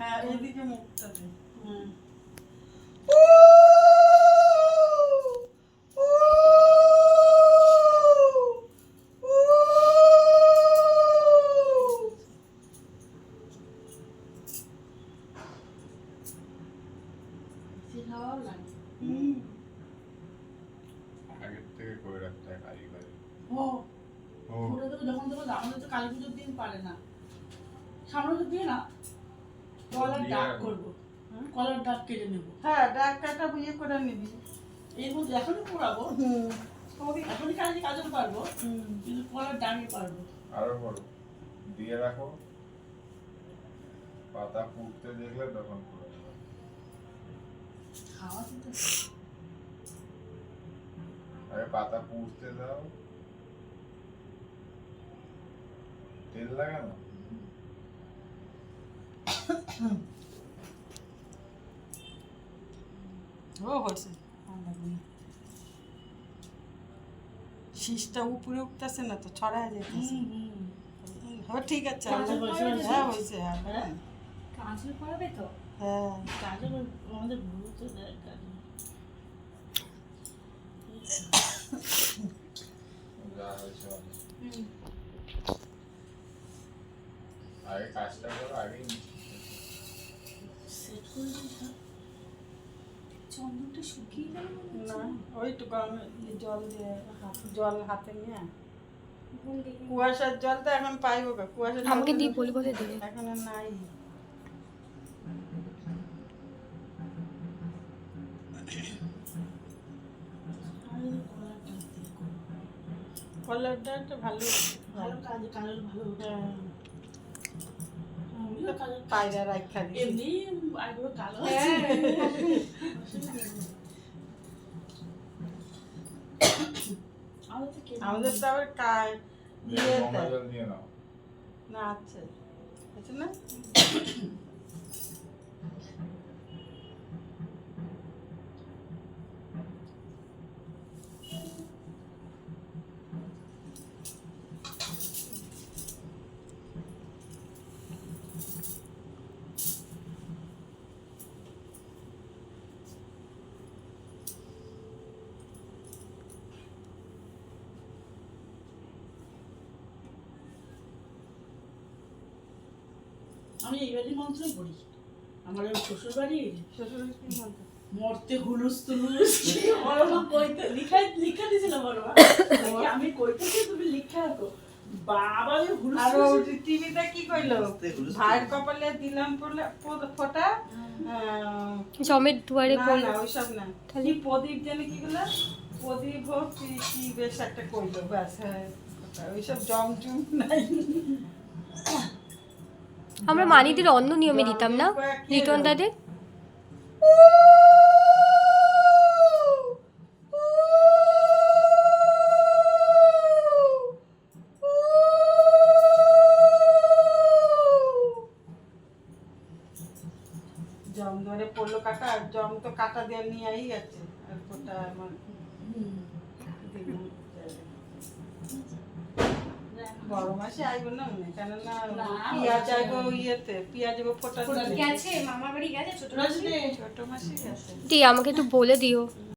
হ্যাঁ এইদিকে মুখটা দে। আগের থেকে করে রাখতে হয় কাজে কাজে। যখন দেবো আমাদের তো কালী পুজোর দিন পারে না, সামনে দিয়ে না কলার ডাক করবো, কলার ডাক কেটে নেবো। হ্যাঁ ডাক কাটা বুঝে করে নিবি, এর মধ্যে এখনই পোড়াবো, এখনই কাজে কাজল পারবো, কিন্তু কলার ডাকে পারবো। আরো বড় দিয়ে রাখো, পাতা পুড়তে দেখলে তখন করে দেবে। খাওয়া তো আরে পাতা পুড়তে দাও, তেল লাগানো। ও হয়েছে, শীষটা উপরে উঠতেছে না তো, ছড়ায় যাইতেছে। হ্যাঁ ঠিক আছে, হ্যাঁ হয়েছে। হ্যাঁ কাজল পড়াবে তো? হ্যাঁ কাজল আমাদের ভুল তো দেয় কাজল। যা হয়েছে হবে। আগে কাজটা করো, আগেই সেট করে দিস। চন্দনটা শুকিয়ে গেল না ওইটুকু জল দিয়ে জল হাতে নিয়ে, কুয়াশার জল তো এখন পাইবো, কুয়াশার জল আমাকে দিয়ে বলে বলে দেবে। এখন আর নাই। কলারটা একটা ভালো ভালো কাজ, কালার ভালো। পায়রা রাখা এমনি আইবুড়ো কালো আছে। আমাদের তো আবার গঙ্গা জল দিয়ে নাও। না আছে আছে না। আমি এই বাড়ির মন্ত্রই পড়ি, আমার শ্বশুর বাড়ির মরতে হুলুস তুলুস বড় মা কইতে লিখা দিছিল, বড় মা আমি কইতেছি তুমি লিখা রাখো। বাবা আমি হুলুস আর টিভিতে কি কইলো, ভাইয়ের কপালে দিলাম ফোঁটা জমের দুয়ারে না পড়লো। না ওইসব না, খালি প্রদীপ জানি কি গুলো, প্রদীপ হোক কি বেশ একটা কইলো, ব্যাস। হ্যাঁ ওইসব জম টুম নাই। আমরা মানিদের অন্য নিয়মে দিতাম না রিটন দাদের। জম ধরে পড়লো কাটা, আর জম তো কাটা দিয়ে নিয়ে আই গেছে, আর ওটা আমার বড় মাসে আইব না মনে, কেননা পিঁয়াজ আইব ইয়েতে, পিঁয়াজ আইব ফোটা গেছে মামার বাড়ি গেছে ছোট মাসি। ছোট মাসে গেছে। দি আমাকে একটু বলে দিও।